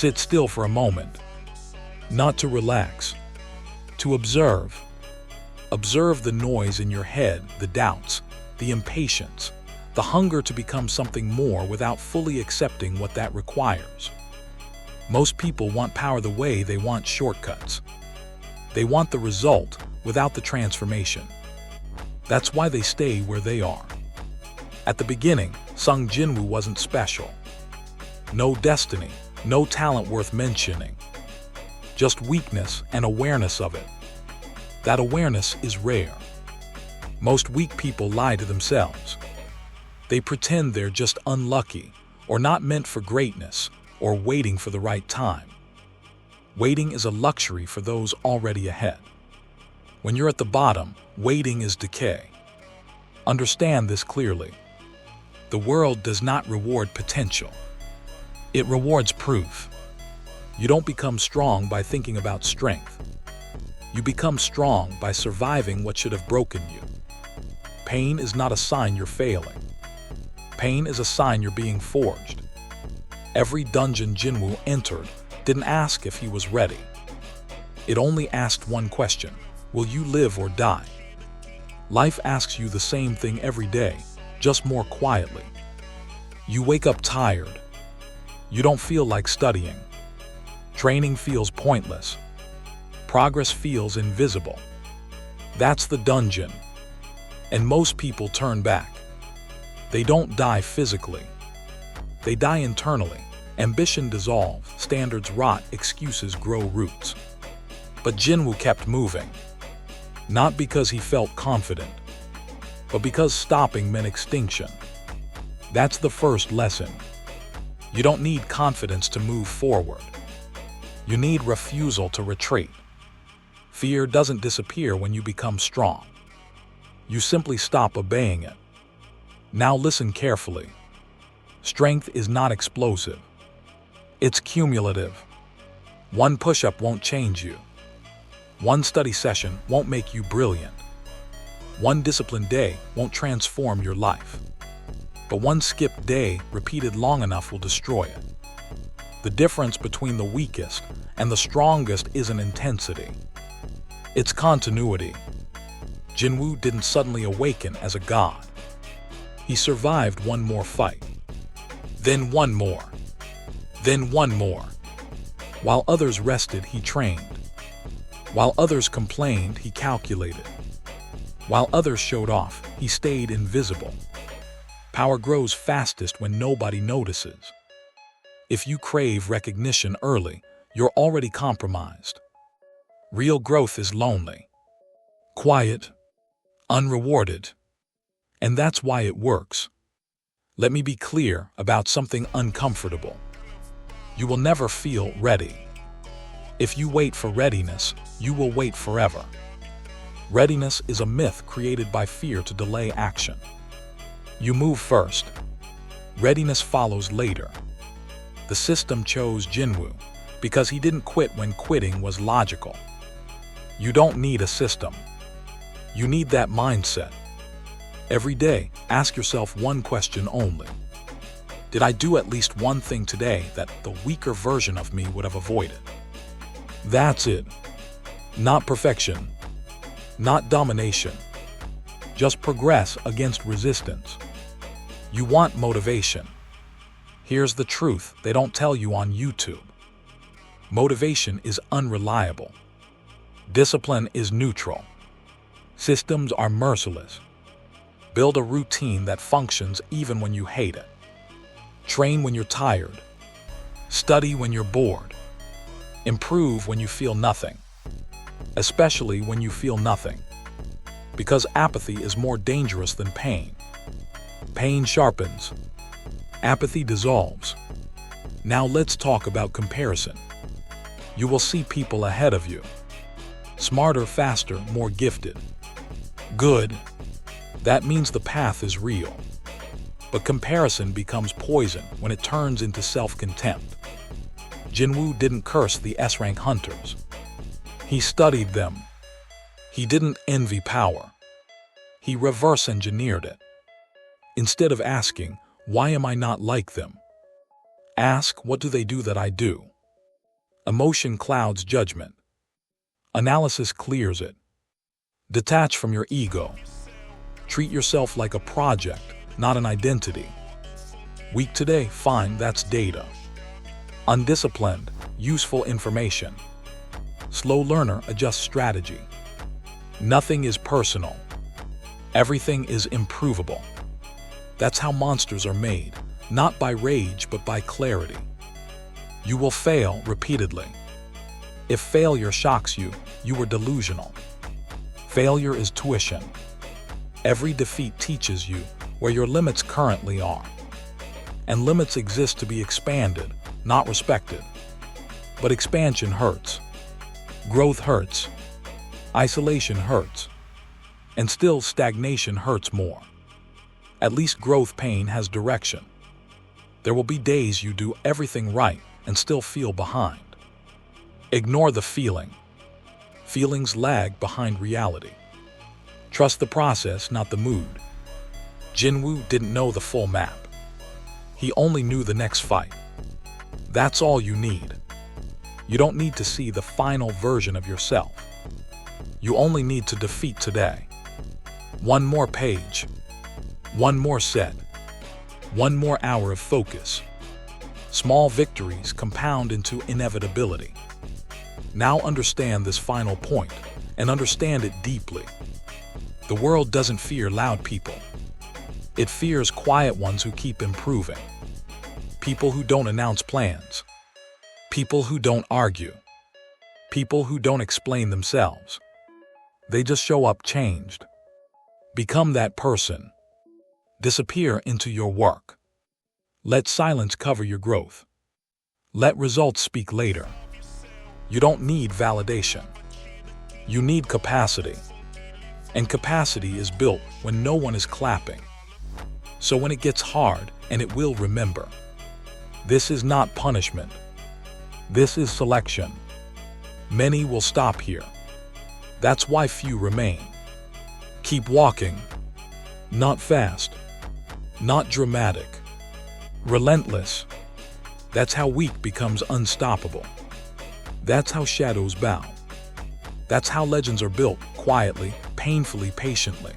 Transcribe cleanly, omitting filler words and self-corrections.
Sit still for a moment, not to relax, to observe. Observe the noise in your head, the doubts, the impatience, the hunger to become something more without fully accepting what that requires. Most people want power the way they want shortcuts. They want the result without the transformation. That's why they stay where they are. At the beginning, Sung Jinwoo wasn't special. No destiny, no talent worth mentioning. Just weakness and awareness of it. That awareness is rare. Most weak people lie to themselves. They pretend they're just unlucky, or not meant for greatness, or waiting for the right time. Waiting is a luxury for those already ahead. When you're at the bottom, waiting is decay. Understand this clearly. The world does not reward potential. It rewards proof. You don't become strong by thinking about strength. You become strong by surviving what should have broken you. Pain is not a sign you're failing. Pain is a sign you're being forged. Every dungeon Jinwoo entered didn't ask if he was ready. It only asked one question: will you live or die? Life asks you the same thing every day, just more quietly. You wake up tired. You don't feel like studying. Training feels pointless. Progress feels invisible. That's the dungeon. And most people turn back. They don't die physically. They die internally. Ambition dissolves, standards rot, excuses grow roots. But Jinwoo kept moving. Not because he felt confident, but because stopping meant extinction. That's the first lesson. You don't need confidence to move forward. You need refusal to retreat. Fear doesn't disappear when you become strong. You simply stop obeying it. Now listen carefully. Strength is not explosive. It's cumulative. One push-up won't change you. One study session won't make you brilliant. One disciplined day won't transform your life. But one skipped day repeated long enough will destroy it. The difference between the weakest and the strongest isn't intensity. It's continuity. Jinwoo didn't suddenly awaken as a god. He survived one more fight. Then one more. Then one more. While others rested, he trained. While others complained, he calculated. While others showed off, he stayed invisible. Power grows fastest when nobody notices. If you crave recognition early, you're already compromised. Real growth is lonely, quiet, unrewarded. And that's why it works. Let me be clear about something uncomfortable. You will never feel ready. If you wait for readiness, you will wait forever. Readiness is a myth created by fear to delay action. You move first. Readiness follows later. The system chose Jinwoo because he didn't quit when quitting was logical. You don't need a system. You need that mindset. Every day, ask yourself one question only. Did I do at least one thing today that the weaker version of me would have avoided? That's it. Not perfection. Not domination. Just progress against resistance. You want motivation. Here's the truth they don't tell you on YouTube. Motivation is unreliable. Discipline is neutral. Systems are merciless. Build a routine that functions even when you hate it. Train when you're tired. Study when you're bored. Improve when you feel nothing. Especially when you feel nothing. Because apathy is more dangerous than pain. Pain sharpens. Apathy dissolves. Now let's talk about comparison. You will see people ahead of you. Smarter, faster, more gifted. Good. That means the path is real. But comparison becomes poison when it turns into self-contempt. Jinwoo didn't curse the S-rank hunters. He studied them. He didn't envy power. He reverse-engineered it. Instead of asking, why am I not like them? Ask, what do they do that I do? Emotion clouds judgment. Analysis clears it. Detach from your ego. Treat yourself like a project, not an identity. Weak today, fine, that's data. Undisciplined, useful information. Slow learner, adjust strategy. Nothing is personal. Everything is improvable. That's how monsters are made, not by rage but by clarity. You will fail repeatedly. If failure shocks you, you were delusional. Failure is tuition. Every defeat teaches you where your limits currently are. And limits exist to be expanded, not respected. But expansion hurts. Growth hurts. Isolation hurts. And still stagnation hurts more. At least growth pain has direction. There will be days you do everything right and still feel behind. Ignore the feeling. Feelings lag behind reality. Trust the process, not the mood. Jinwoo didn't know the full map. He only knew the next fight. That's all you need. You don't need to see the final version of yourself. You only need to defeat today. One more page. One more set. One more hour of focus. Small victories compound into inevitability. Now understand this final point, and understand it deeply. The world doesn't fear loud people. It fears quiet ones who keep improving. People who don't announce plans. People who don't argue. People who don't explain themselves. They just show up changed. Become that person. Disappear into your work. Let silence cover your growth. Let results speak later. You don't need validation. You need capacity. And capacity is built when no one is clapping. So when it gets hard, and it will, remember, this is not punishment. This is selection. Many will stop here. That's why few remain. Keep walking. Not fast. Not dramatic. Relentless. That's how weak becomes unstoppable. That's how shadows bow. That's how legends are built, quietly, painfully, patiently.